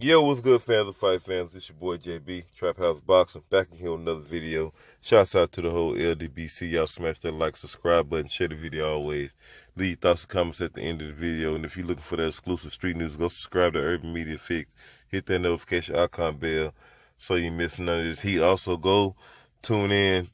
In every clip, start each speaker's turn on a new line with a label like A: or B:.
A: Yo, what's good, fans of fight fans? It's your boy JB, Trap House Boxing, back in here with another video. Shouts out to the whole LDBC. Y'all smash that like, subscribe button, share the video always. Leave your thoughts and comments at the end of the video. And if you're looking for that exclusive street news, go subscribe to Urban Media Fix. Hit that notification icon bell so you miss none of this heat. Also, go tune in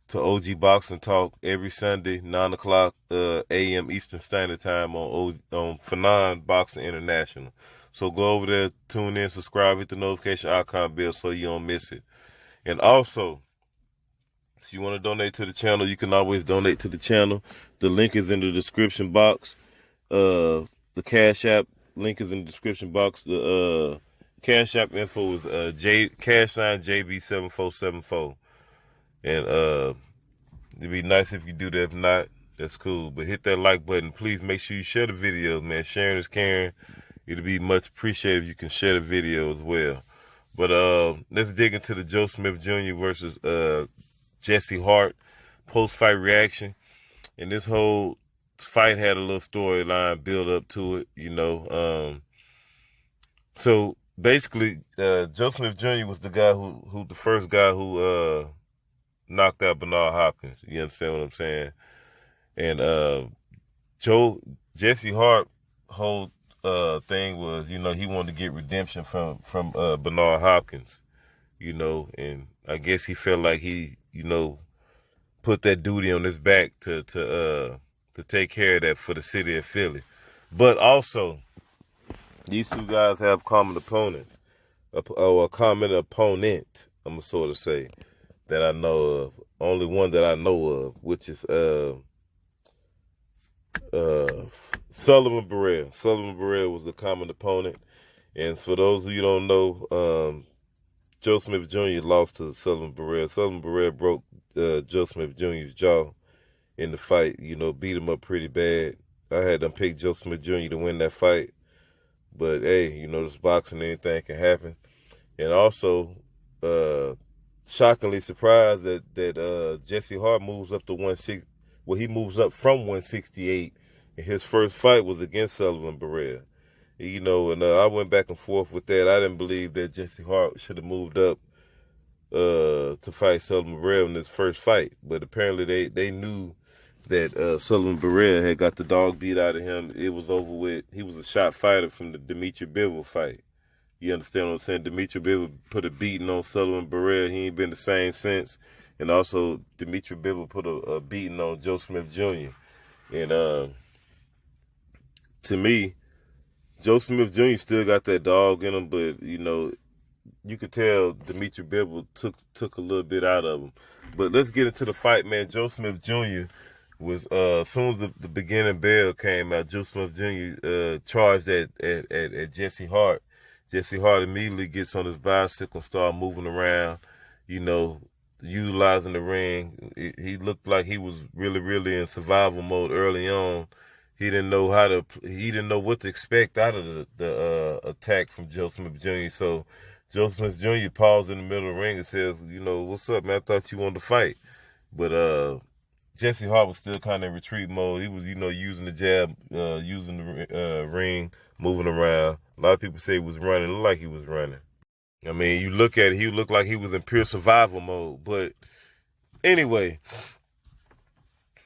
A: to OG Boxing Talk every Sunday, 9 o'clock a.m. Eastern Standard Time on Fanon Boxing International. So go over there, tune in, subscribe, hit the notification icon bell so you don't miss it. And also, if you want to donate to the channel, you can always donate to the channel. The link is in the description box. The Cash App link is in the description box. The Cash App info is #JB7474. And it'd be nice if you do that. If not, that's cool. But hit that like button. Please make sure you share the videos, man. Sharing is caring. It'd be much appreciated if you can share the video as well. But let's dig into the Joe Smith Jr. versus Jesse Hart post-fight reaction. And this whole fight had a little storyline build up to it, you know. So basically, Joe Smith Jr. was the guy who the first guy who knocked out Bernard Hopkins. You understand what I'm saying? And Jesse Hart whole thing was, you know, he wanted to get redemption from Bernard Hopkins, you know, and I guess he felt like he, you know, put that duty on his back to take care of that for the city of Philly. But also, these two guys have common opponents, or a common opponent, I'm gonna sort of say, that I know of. Only one that I know of, which is Sullivan Barrera. Sullivan Barrera was the common opponent. And for those who you don't know, Joe Smith Jr. lost to Sullivan Barrera. Sullivan Barrera broke Joe Smith Jr.'s jaw in the fight, you know, beat him up pretty bad. I had them pick Joe Smith Jr. to win that fight. But, hey, you know, this boxing, anything can happen. And also, shockingly surprised that Jesse Hart moves up to 160. Well, he moves up from 168. And his first fight was against Sullivan Barrera. You know, and I went back and forth with that. I didn't believe that Jesse Hart should have moved up to fight Sullivan Barrera in his first fight. But apparently they knew that Sullivan Barrera had got the dog beat out of him. It was over with. He was a shot fighter from the Dimitri Bivol fight. You understand what I'm saying? Dimitri Bivol put a beating on Sullivan Barrera. He ain't been the same since. And also, Dimitri Bivol put a beating on Joe Smith Jr. And to me, Joe Smith Jr. still got that dog in him, but, you know, you could tell Dimitri Bivol took a little bit out of him. But let's get into the fight, man. Joe Smith Jr. was, as soon as the beginning bell came out, Joe Smith Jr. Charged at Jesse Hart. Jesse Hart immediately gets on his bicycle and start moving around, you know, utilizing the ring. He looked like he was really in survival mode early on. He didn't know what to expect out of the attack from Joe Smith Jr. So Joe Smith Jr. paused in the middle of the ring and says, you know, what's up, man? I thought you wanted to fight. But Jesse Hart was still kind of in retreat mode. He was, you know, using the jab, using the ring, moving around. A lot of people say he was running. It looked like he was running. I mean, you look at it, he looked like he was in pure survival mode. But anyway,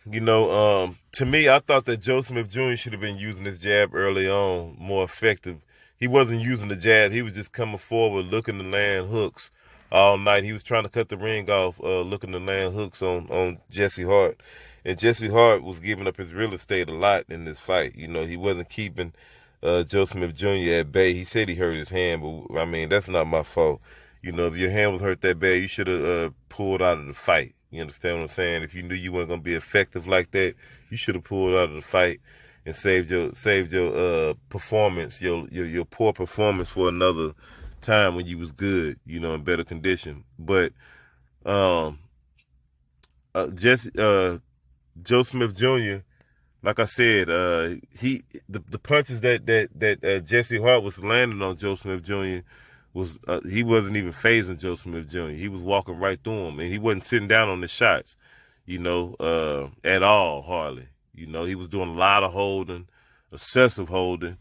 A: you know, to me, I thought that Joe Smith Jr. should have been using his jab early on, more effective. He wasn't using the jab. He was just coming forward, looking to land hooks all night. He was trying to cut the ring off, looking to land hooks on Jesse Hart. And Jesse Hart was giving up his real estate a lot in this fight. You know, he wasn't keeping Joe Smith Jr. at bay. He said he hurt his hand, but, I mean, that's not my fault. You know, if your hand was hurt that bad, you should have pulled out of the fight. You understand what I'm saying? If you knew you weren't going to be effective like that, you should have pulled out of the fight and saved your performance, your poor performance for another time when you was good, you know, in better condition. But Joe Smith Jr., like I said, the punches that Jesse Hart was landing on Joe Smith Jr. was he wasn't even phasing Joe Smith Jr. He was walking right through him, and he wasn't sitting down on the shots, you know, at all, hardly. You know, he was doing a lot of holding, excessive holding.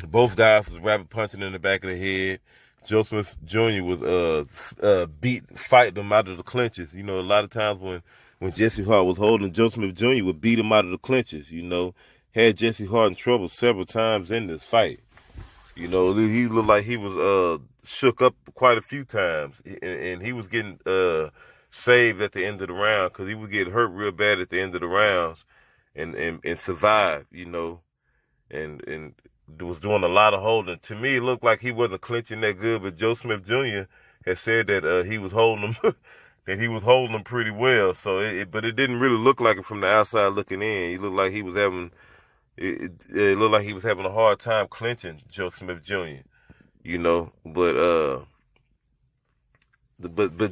A: Both guys was rabbit punching in the back of the head. Joe Smith Jr. was fighting him out of the clinches. You know, a lot of times when Jesse Hart was holding, Joe Smith Jr. would beat him out of the clinches. You know, had Jesse Hart in trouble several times in this fight. You know, he looked like he was shook up quite a few times, and he was getting saved at the end of the round because he would get hurt real bad at the end of the rounds, and survive. You know, and was doing a lot of holding. To me, it looked like he wasn't clinching that good, but Joe Smith Jr. had said that he was holding him, that he was holding him pretty well. So, but it didn't really look like it from the outside looking in. He looked like he was having. It looked like he was having a hard time clinching Joe Smith Jr. You know, but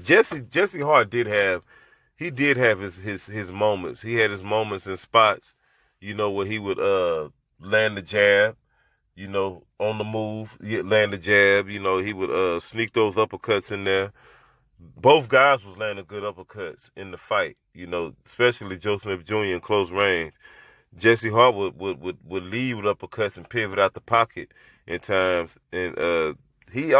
A: Jesse Hart did have his moments. He had his moments in spots, you know, where he would land the jab, you know, on the move, land the jab. You know, he would sneak those uppercuts in there. Both guys was landing good uppercuts in the fight, you know, especially Joe Smith Jr. in close range. Jesse Hart would lead with uppercuts and pivot out the pocket in times. And he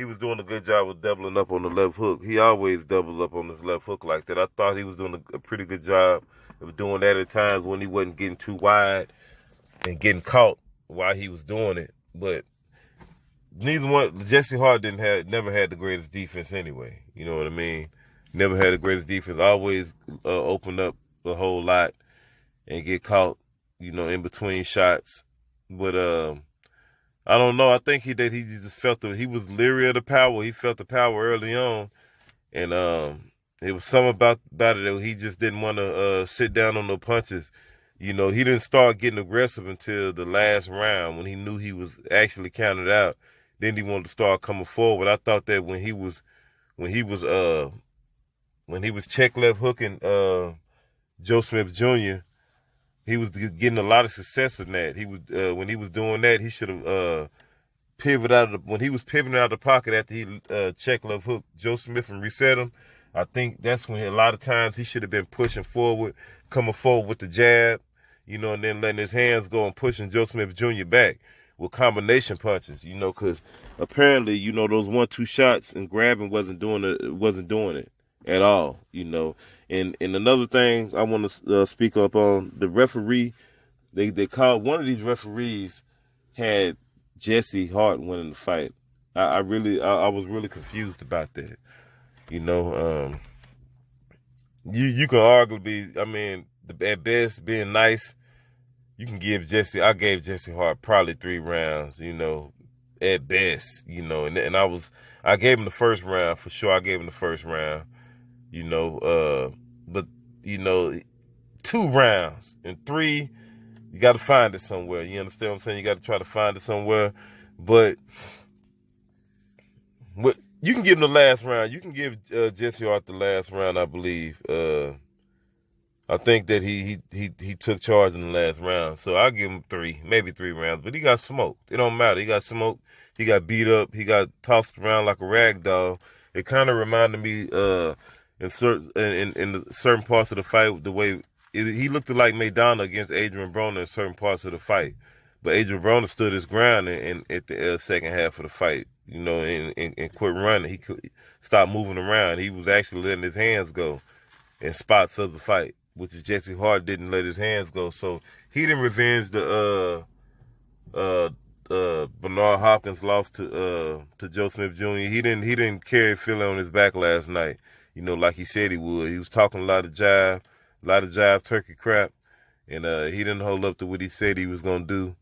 A: was doing a good job of doubling up on the left hook. He always doubles up on his left hook like that. I thought he was doing a pretty good job of doing that at times when he wasn't getting too wide and getting caught while he was doing it. But Jesse Hart never had the greatest defense anyway. You know what I mean? Never had the greatest defense. Always opened up a whole lot and get caught, you know, in between shots. But I don't know. I think he just felt he was leery of the power. He felt the power early on, and it was something about it that he just didn't want to sit down on the punches. You know, he didn't start getting aggressive until the last round when he knew he was actually counted out. Then he wanted to start coming forward. I thought that when he was check left hooking Joe Smith Jr., he was getting a lot of success in that. He was when he was doing that, he should have when he was pivoting out of the pocket after he check left hook Joe Smith and reset him. I think that's when a lot of times he should have been pushing forward, coming forward with the jab, you know, and then letting his hands go and pushing Joe Smith Jr. back with combination punches, you know, because apparently, you know, those 1-2 shots and grabbing wasn't doing it at all, you know. And another thing I want to speak up on, the referee, they called, one of these referees had Jesse Hart winning the fight. I was really confused about that. You know, you can arguably, I mean, at best, being nice, you can I gave Jesse Hart probably 3 rounds, you know, at best, you know, and I gave him the first round for sure. I gave him the first round, you know, but you know, 2 rounds and 3, you got to find it somewhere. You understand what I'm saying? You got to try to find it somewhere, but you can give him the last round. You can give Jesse Hart the last round, I believe. I think that he took charge in the last round. So I'll give him 3, maybe 3 rounds. But he got smoked. It don't matter. He got smoked. He got beat up. He got tossed around like a rag doll. It kind of reminded me in certain parts of the fight, the way he looked like Maidana against Adrian Broner in certain parts of the fight. But Adrian Broner stood his ground at the second half of the fight, you know, and quit running. He could stop moving around. He was actually letting his hands go in spots of the fight, which is Jesse Hart didn't let his hands go. So he didn't revenge the Bernard Hopkins loss to Joe Smith Jr. He didn't carry Philly on his back last night, you know, like he said he would. He was talking a lot of jive turkey crap, and he didn't hold up to what he said he was gonna do.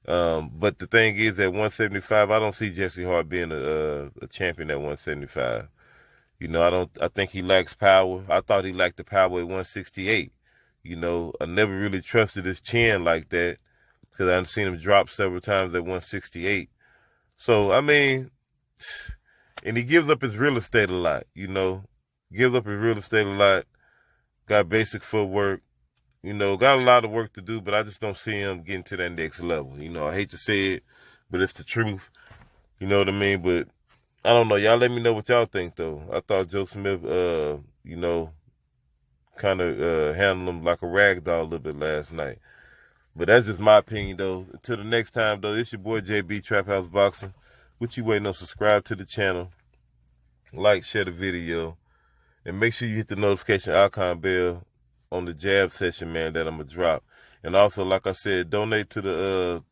A: But the thing is, at 175, I don't see Jesse Hart being a champion at 175. You know, I think he lacks power. I thought he lacked the power at 168. You know, I never really trusted his chin like that because I've seen him drop several times at 168. So, I mean, and he gives up his real estate a lot, you know. Gives up his real estate a lot. Got basic footwork. You know, got a lot of work to do, but I just don't see him getting to that next level. You know, I hate to say it, but it's the truth. You know what I mean? But I don't know. Y'all let me know what y'all think, though. I thought Joe Smith, you know, kind of handled him like a rag doll a little bit last night. But that's just my opinion, though. Until the next time, though, it's your boy JB Trap House Boxing. What you waiting on? Subscribe to the channel. Like, share the video. And make sure you hit the notification icon bell on the jab session, man, that I'm going to drop. And also, like I said, donate to the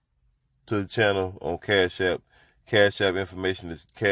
A: channel on Cash App. Cash App information is Cash